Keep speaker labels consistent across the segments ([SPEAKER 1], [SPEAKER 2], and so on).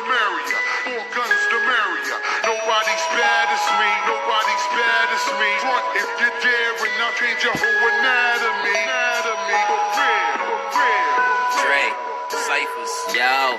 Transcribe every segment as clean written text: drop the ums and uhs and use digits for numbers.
[SPEAKER 1] merrier. More guns, the merrier. Nobody's bad as me. Nobody's bad as me. Front if you dare, and I'll change your whole anatomy. For real.
[SPEAKER 2] Dre, Cyphers, yo.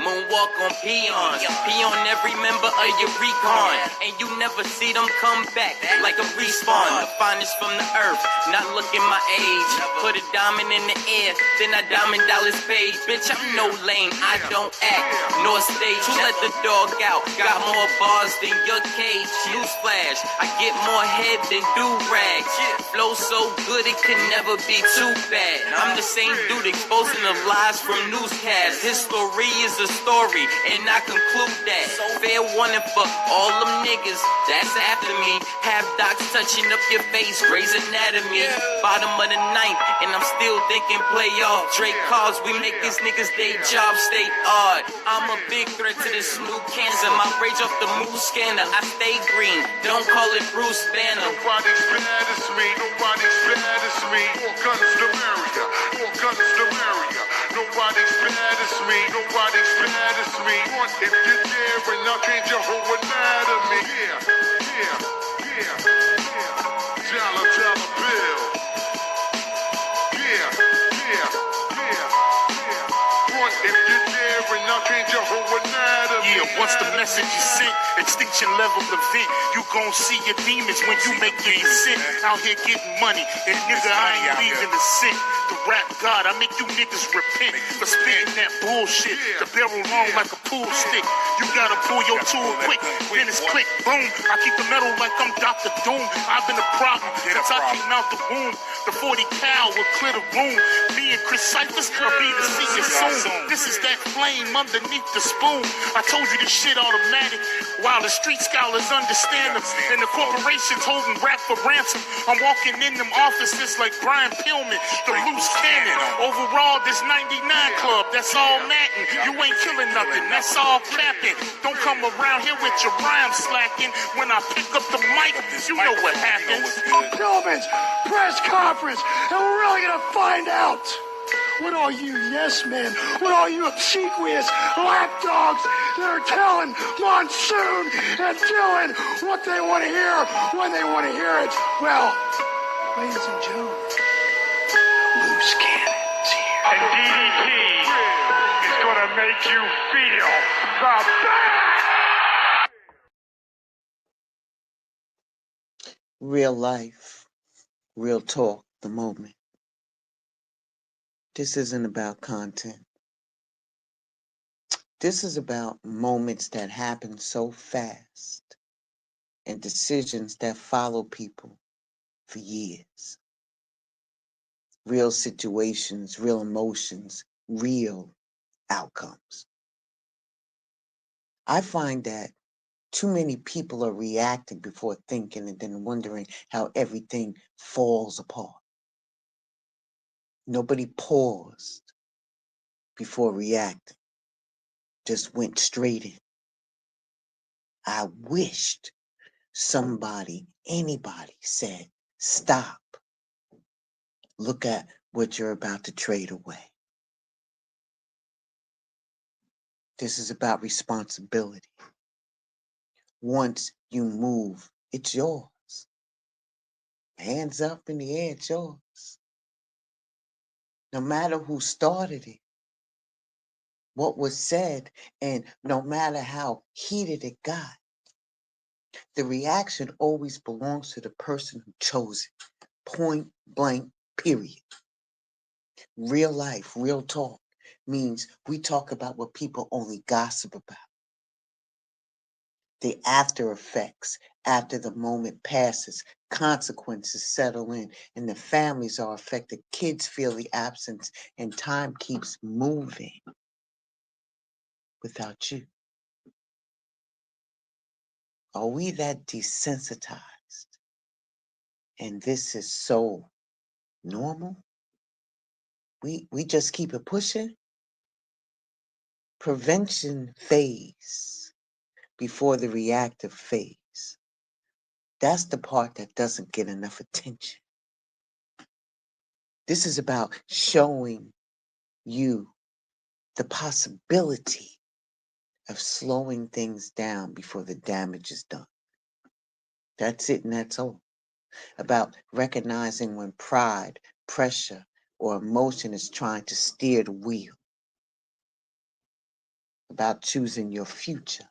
[SPEAKER 2] Moonwalk on peons, peon every member of your recon, and you never see them come back like a respawn. The finest from the earth, not looking my age. Put a diamond in the air, then I diamond dollars paid. Bitch, I'm no lame, I don't act, nor stage. You let the dog out, got more bars than your cage. Newsflash, I get more head than do-rags. Flow so good it could never be too bad. I'm the same dude exposing the lies from newscasts. His story is a story, and I conclude that. Fair warning for all them niggas that's after me. Have docs touching up your face, Grey's Anatomy. Bottom of the ninth, and I'm still thinking playoff. Drake calls, we make these niggas they job stay odd. I'm a big threat to this new cancer. My rage off the mood scanner. I stay green, don't call it Bruce Banner.
[SPEAKER 1] Nobody's bad as me. Nobody's bad as me. More guns, the merrier. More guns, the merrier. Nobody's bad as me. Nobody's bad as me. Front if you dare, and I'll change your whole anatomy. Dollar bill. Front if you dare, and I'll change your whole anatomy.
[SPEAKER 3] Yeah, once the message is sent, extinction level event, you gon' see your demons when you make your descent. Out here getting money, and nigga, I ain't leaving the cent. The rap god, I make you niggas repent for spitting that bullshit. The barrel long like a pool stick. You gotta pull your tool quick, then it's click, boom. I keep the metal like I'm Dr. Doom. I've been a problem since I came out the womb. The 40 cal will clear the room. Me and Chris Cyphers will be to see you soon. This is that flame underneath the spoon. I told you this shit automatic, while the street scholars understand them, and the corporations holding rap for ransom. I'm walking in them offices like Brian Pillman, the loose cannon. Overall, this 99 club, that's all matting. You ain't killing nothing, that's all capping. Don't come around here with your rhyme slacking. When I pick up the mic, you know what happens.
[SPEAKER 4] Pillman's press conference, and we're really gonna find out what all you yes men, what all you obsequious lapdogs that are telling Monsoon and Dylan what they want to hear when they want to hear it. Well, ladies and gentlemen, Loose Cannon's here.
[SPEAKER 5] And DDT is gonna make you feel the best.
[SPEAKER 6] Real life, real talk, the moment. This isn't about content. This is about moments that happen so fast and decisions that follow people for years. Real situations, real emotions, real outcomes. I find that too many people are reacting before thinking and then wondering how everything falls apart. Nobody paused before reacting, just went straight in. I wished somebody, anybody said, stop. Look at what you're about to trade away. This is about responsibility. Once you move, it's yours. Hands up in the air, it's yours. No matter who started it, what was said, and no matter how heated it got, the reaction always belongs to the person who chose it. Point blank, period. Real life, real talk means we talk about what people only gossip about. The after effects, after the moment passes, consequences settle in, and the families are affected. Kids feel the absence, and time keeps moving without you. Are we that desensitized? And this is so normal? We just keep it pushing? Prevention phase before the reactive phase. That's the part that doesn't get enough attention. This is about showing you the possibility of slowing things down before the damage is done. That's it and that's all. About recognizing when pride, pressure, or emotion is trying to steer the wheel. About choosing your future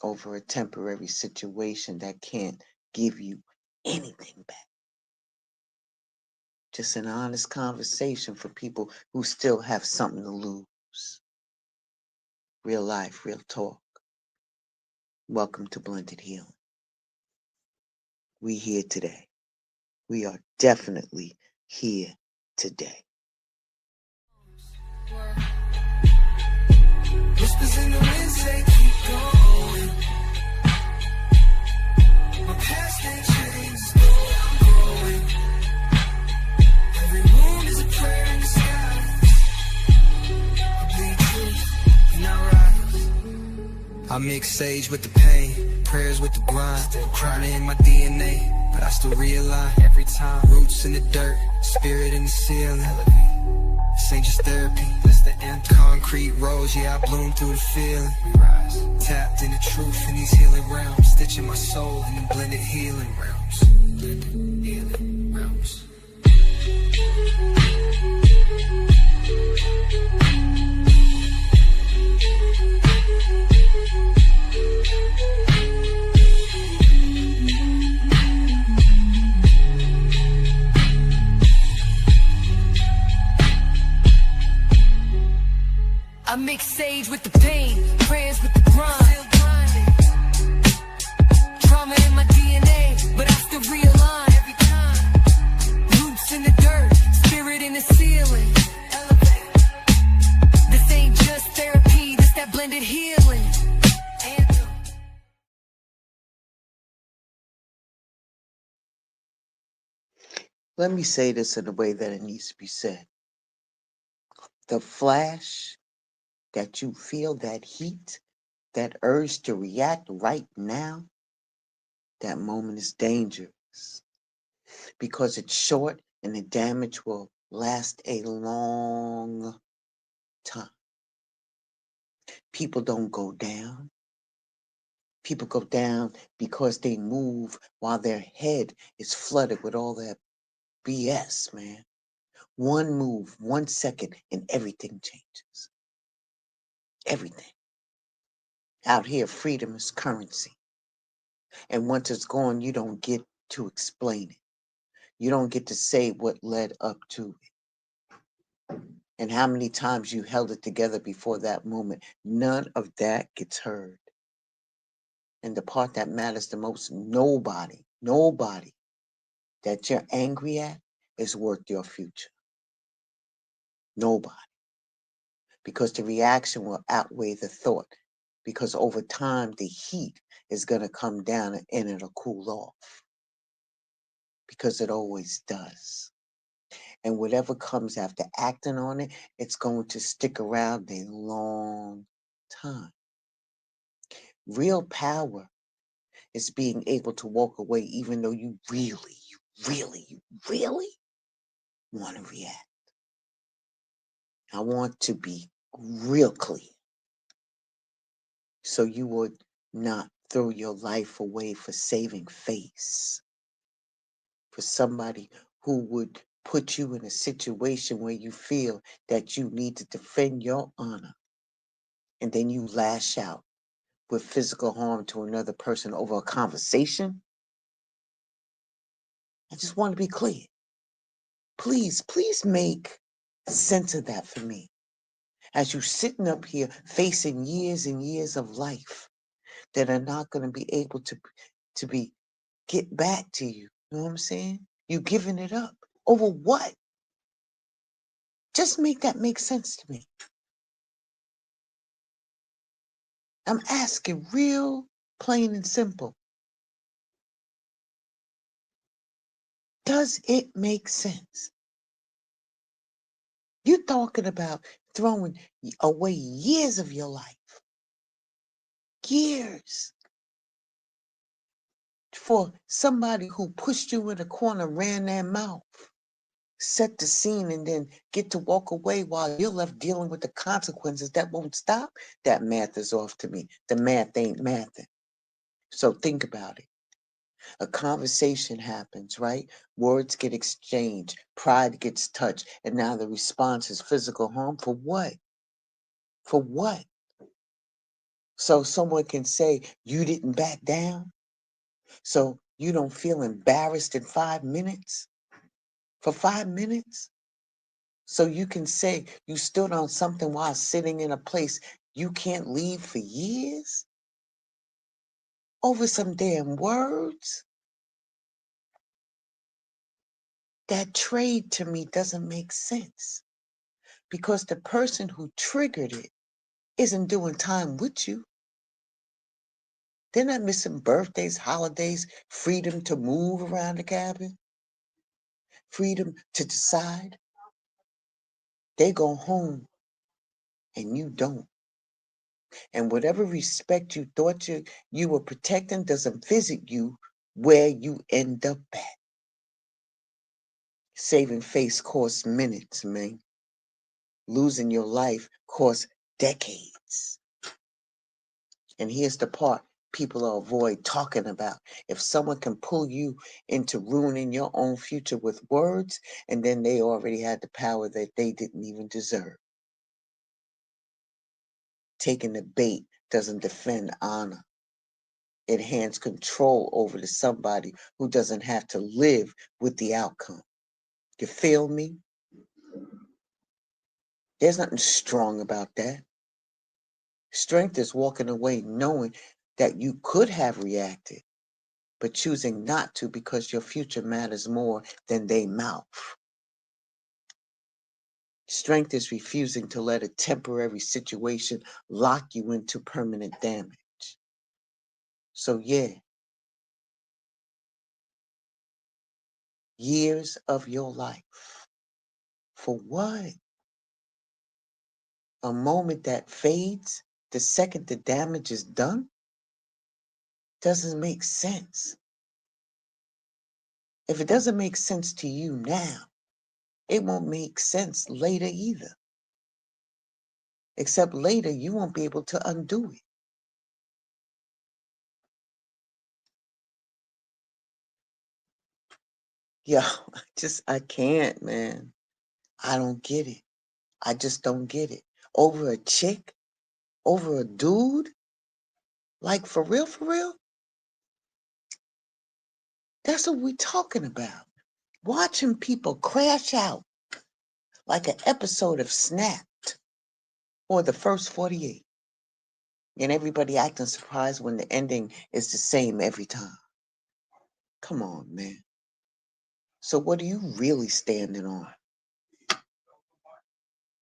[SPEAKER 6] over a temporary situation that can't give you anything back. Just an honest conversation for people who still have something to lose. Real life, real talk. Welcome to Blended Healing. We here today. We are definitely here today.
[SPEAKER 7] Whispers in the wind say keep going. My past ain't changed, though I'm growing. Every wound is a prayer in the sky. I bleed truth and I rise. I mix sage with the pain, prayers with the grind. Still crying in my DNA, but I still realign every time. Roots in the dirt, spirit in the ceiling. This ain't just therapy, that's the anthem. Concrete rose, yeah, I bloom through the feeling. We rise, tapped into truth in these healing realms. Stitching my soul in the blended healing realms. Blended healing realms. I mix sage with the pain, prayers with the grind. Trauma in my DNA, but I still realign every time. Roots in the dirt, spirit in the ceiling. Elevate. This ain't just therapy, this that blended healing. Anthem.
[SPEAKER 6] Let me say this in a way that it needs to be said. The flash that you feel, that heat, that urge to react right now, that moment is dangerous because it's short and the damage will last a long time. People don't go down. People go down because they move while their head is flooded with all that BS, man. One move, 1 second, and everything changes. Everything. Out here, freedom is currency. And once it's gone, you don't get to explain it. You don't get to say what led up to it. And how many times you held it together before that moment. None of that gets heard. And the part that matters the most, nobody that you're angry at is worth your future. Nobody. Because the reaction will outweigh the thought. Because over time, the heat is going to come down and it'll cool off. Because it always does. And whatever comes after acting on it, it's going to stick around a long time. Real power is being able to walk away even though you really want to react. I want to be real clear. So you would not throw your life away for saving face. For somebody who would put you in a situation where you feel that you need to defend your honor. And then you lash out with physical harm to another person over a conversation. I just want to be clear. Please make sense of that for me. As you're sitting up here facing years and years of life that are not going to be able to be get back to you. You know what I'm saying? You giving it up. Over what? Just make that make sense to me. I'm asking real plain and simple. Does it make sense? You're talking about throwing away years of your life. Years. For somebody who pushed you in a corner, ran their mouth, set the scene and then get to walk away while you're left dealing with the consequences that won't stop, that math is off to me. The math ain't mathing. So think about it. A conversation happens, right? Words get exchanged, pride gets touched, and now the response is physical harm. For what? For what? So someone can say, you didn't back down? So you don't feel embarrassed in 5 minutes? For 5 minutes? So you can say you stood on something while sitting in a place you can't leave for years? Over some damn words? That trade to me doesn't make sense because the person who triggered it isn't doing time with you. They're not missing birthdays, holidays, freedom to move around the cabin, freedom to decide. They go home and you don't. And whatever respect you thought you were protecting doesn't visit you where you end up at. Saving face costs minutes, man. Losing your life costs decades. And here's the part people avoid talking about. If someone can pull you into ruining your own future with words, and then they already had the power that they didn't even deserve. Taking the bait doesn't defend honor. It hands control over to somebody who doesn't have to live with the outcome. You feel me? There's nothing strong about that. Strength is walking away knowing that you could have reacted, but choosing not to because your future matters more than they mouth. Strength is refusing to let a temporary situation lock you into permanent damage. So yeah, years of your life. For what? A moment that fades the second the damage is done? Doesn't make sense. If it doesn't make sense to you now, it won't make sense later either. Except later, you won't be able to undo it. Yo, I can't, man. I don't get it. I just don't get it. Over a chick? Over a dude? Like, for real, for real? That's what we're talking about. Watching people crash out like an episode of Snapped or the first 48. And everybody acting surprised when the ending is the same every time. Come on, man. So what are you really standing on?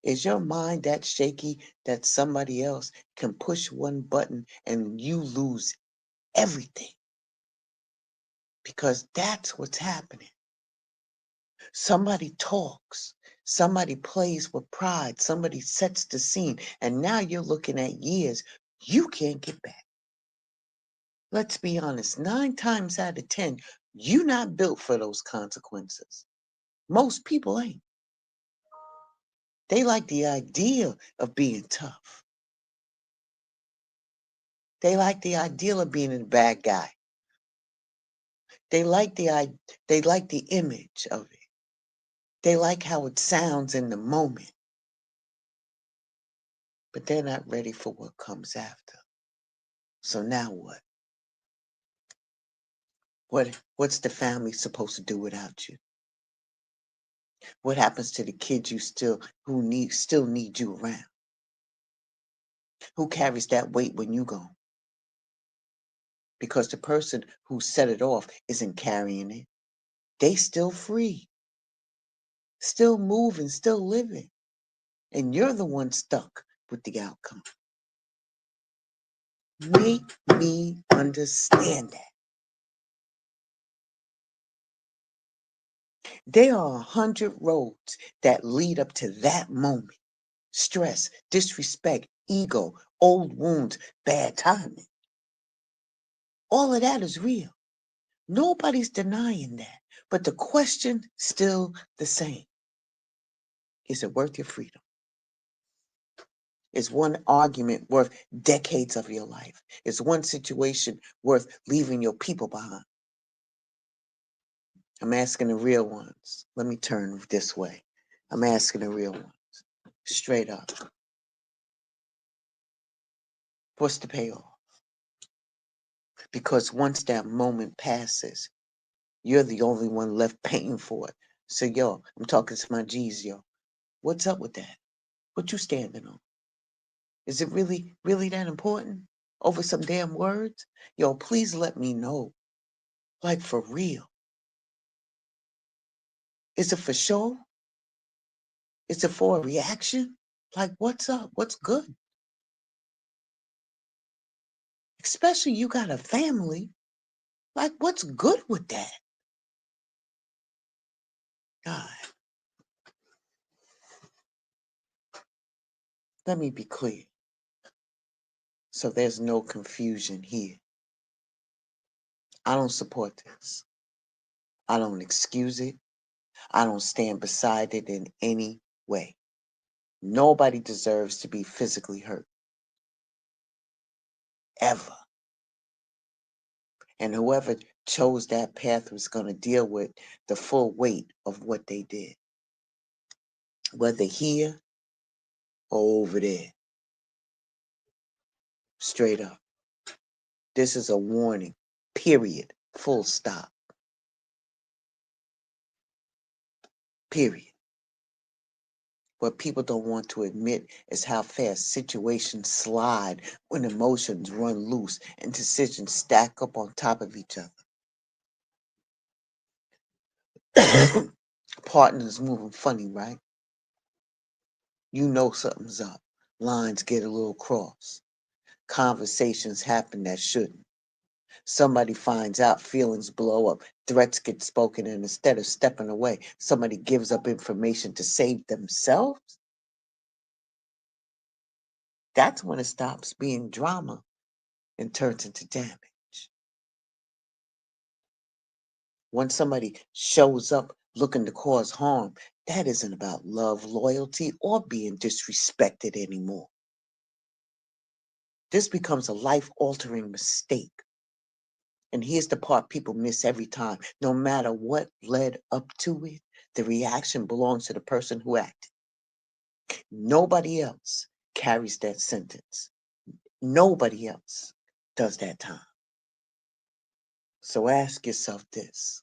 [SPEAKER 6] Is your mind that shaky that somebody else can push one button and you lose everything? Because that's what's happening. Somebody talks, somebody plays with pride, somebody sets the scene, and now you're looking at years you can't get back. Let's be honest, 9 times out of 10, you're not built for those consequences. Most people ain't. They like the idea of being tough. They like the ideal of being a bad guy. They like the image of it. They like how it sounds in the moment. But they're not ready for what comes after. So now what? What's the family supposed to do without you? What happens to the kids you still need you around? Who carries that weight when you go? Because the person who set it off isn't carrying it. They still free, still moving, still living. And you're the one stuck with the outcome. Make me understand that. There are 100 roads that lead up to that moment. Stress, disrespect, ego, old wounds, bad timing. All of that is real. Nobody's denying that. But the question still the same. Is it worth your freedom? Is one argument worth decades of your life? Is one situation worth leaving your people behind? I'm asking the real ones. Let me turn this way. I'm asking the real ones. Straight up. What's the payoff? Because once that moment passes, you're the only one left paying for it. So, yo, I'm talking to my G's, yo. What's up with that? What you standing on? Is it really, really that important? Over some damn words? Yo, please let me know. Like, for real. Is it for show? Is it for a reaction? Like, what's up? What's good? Especially you got a family. Like, what's good with that? God. Let me be clear. So there's no confusion here. I don't support this. I don't excuse it. I don't stand beside it in any way. Nobody deserves to be physically hurt. Ever. And whoever chose that path was going to deal with the full weight of what they did. Whether here or over there. Straight up. This is a warning. Period. Full stop. Period. What people don't want to admit is how fast situations slide when emotions run loose and decisions stack up on top of each other. Partners moving funny, right? You know something's up. Lines get a little crossed. Conversations happen that shouldn't. Somebody finds out, feelings blow up, threats get spoken, and instead of stepping away, somebody gives up information to save themselves. That's when it stops being drama and turns into damage. When somebody shows up looking to cause harm, that isn't about love, loyalty, or being disrespected anymore. This becomes a life-altering mistake. And here's the part people miss every time. No matter what led up to it, the reaction belongs to the person who acted. Nobody else carries that sentence. Nobody else does that time. So ask yourself this,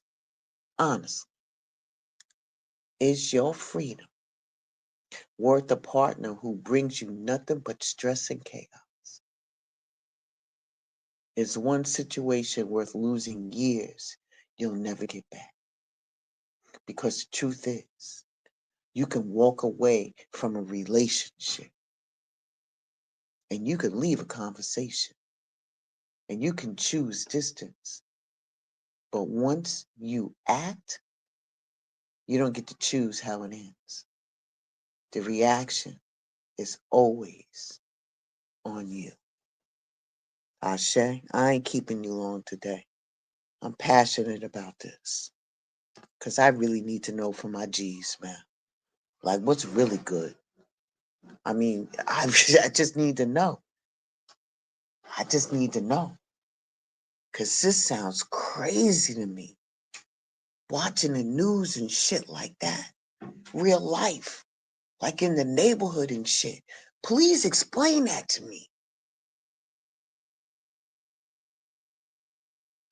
[SPEAKER 6] honestly. Is your freedom worth a partner who brings you nothing but stress and chaos? Is one situation worth losing years you'll never get back? Because the truth is, you can walk away from a relationship and you can leave a conversation and you can choose distance. But once you act, you don't get to choose how it ends. The reaction is always on you. Ashe, I ain't keeping you long today. I'm passionate about this because I really need to know from my G's, man. Like, what's really good? I mean, I just need to know. I just need to know. Because this sounds crazy to me. Watching the news and shit like that. Real life. Like in the neighborhood and shit. Please explain that to me.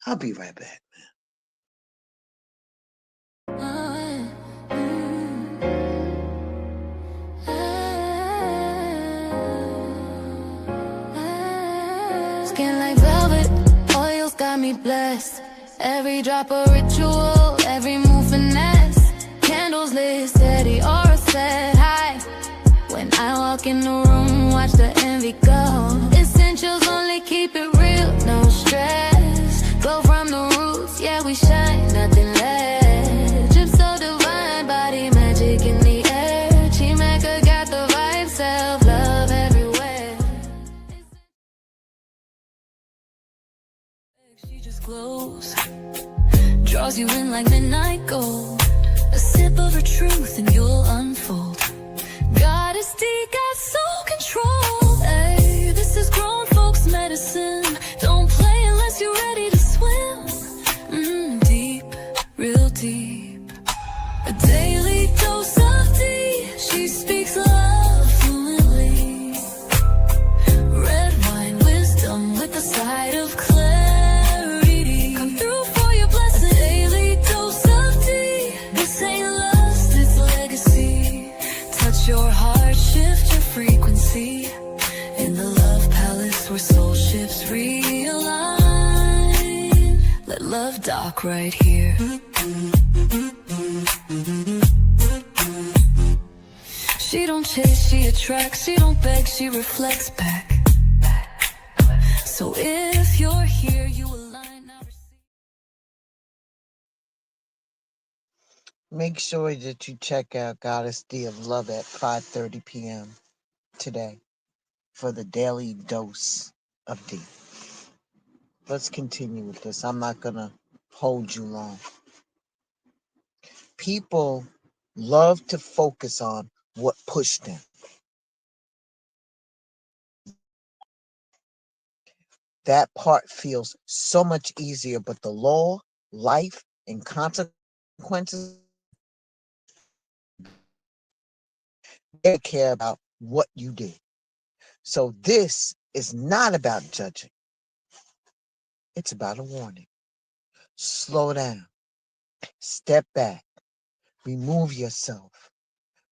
[SPEAKER 6] I'll be right back, man.
[SPEAKER 7] Skin like velvet, oils got me blessed. Every drop a ritual, every move finesse. Candles lit, steady aura set high. When I walk in the room, watch the envy go. Essentials only keep it real, no stress. Glow from the roots, yeah we shine, nothing less. Drip so divine, body magic in the air. Chimeka got the vibe, self-love everywhere. She just glows, draws you in like midnight gold. A sip of her truth and you'll unfold. LSD got soul control. Hey, this is grown folks medicine. Don't play unless you're ready to swim. Deep, real deep. A daily dose of D. She speaks love fluently. Red wine wisdom with a side of clarity. Come through for your blessing. Daily dose of D. This ain't lust, it's legacy. Touch your heart, shift your frequency. In the love palace where soul ships realign. Let love dock right here. She don't chase, she attracts. She don't beg, she reflects back. So if you're here, you align now.
[SPEAKER 6] Make sure that you check out Goddess D of Love at 5:30 p.m. today for the daily dose of D. Let's continue with this. I'm not going to hold you long. People love to focus on what pushed them. That part feels so much easier, but the law, life, and consequences, they care about what you did. So this is not about judging. It's about a warning. Slow down. Step back. Remove yourself.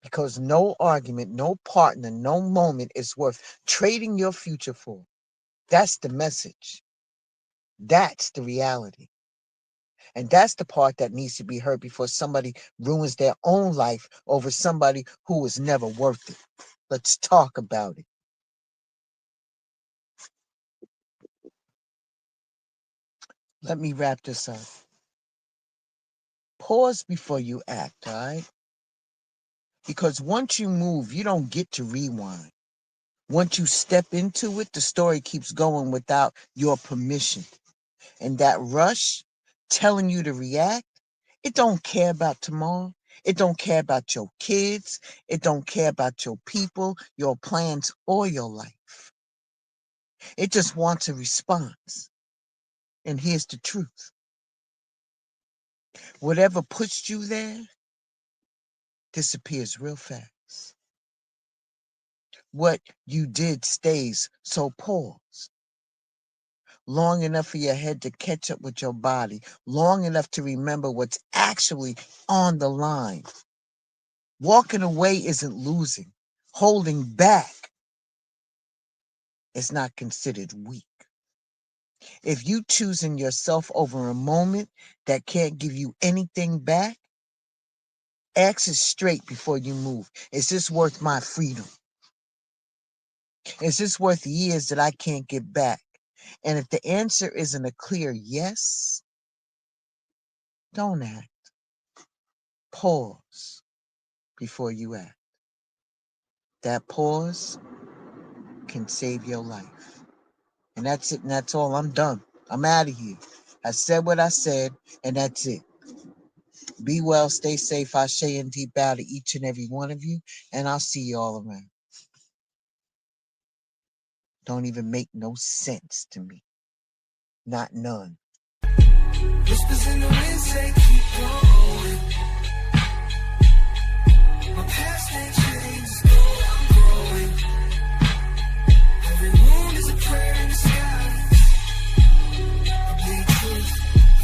[SPEAKER 6] Because no argument, no partner, no moment is worth trading your future for. That's the message. That's the reality. And that's the part that needs to be heard before somebody ruins their own life over somebody who was never worth it. Let's talk about it. Let me wrap this up. Pause before you act, all right? Because once you move, you don't get to rewind. Once you step into it, the story keeps going without your permission. And that rush telling you to react, it don't care about tomorrow. It don't care about your kids. It don't care about your people, your plans, or your life. It just wants a response. And here's the truth. Whatever pushed you there disappears real fast. What you did stays, so pause. Long enough for your head to catch up with your body. Long enough to remember what's actually on the line. Walking away isn't losing. Holding back is not considered weak. If you choosing yourself over a moment that can't give you anything back, ask it straight before you move. Is this worth my freedom? Is this worth years that I can't get back? And if the answer isn't a clear yes, don't act. Pause before you act. That pause can save your life. And that's it, and that's all. I'm done. I'm out of here. I said what I said, and that's it. Be well, stay safe. I say and deep bow to each and every one of you, and I'll see you all around. Don't even make no sense to me. Not none.
[SPEAKER 7] Whispers in the wind say keep going. My past ain't changed, I'm growing. Every wound is a prayer in the sky. I bleed truth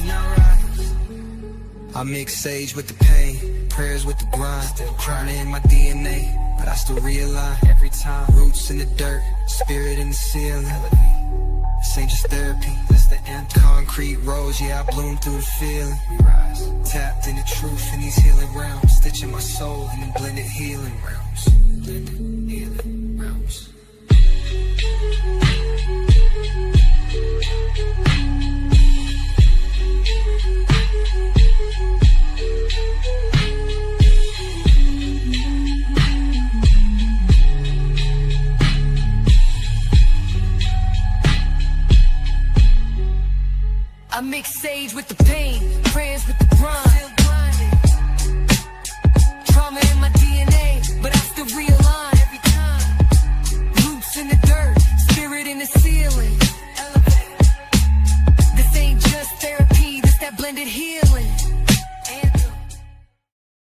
[SPEAKER 7] and I rise. I mix sage with the pain, prayers with the grind. Still crying in my DNA, but I still realign every time. Roots in the dirt, spirit in the ceiling. This ain't just therapy, that's the anthem. Concrete rose, yeah, I bloom through the feeling. We rise, tapped into truth in these healing realms. Stitching my soul in the blended healing realms. Blended healing realms. I mix sage with the pain, prayers with the grind. Trauma in my DNA, but I still realign every time. landed here.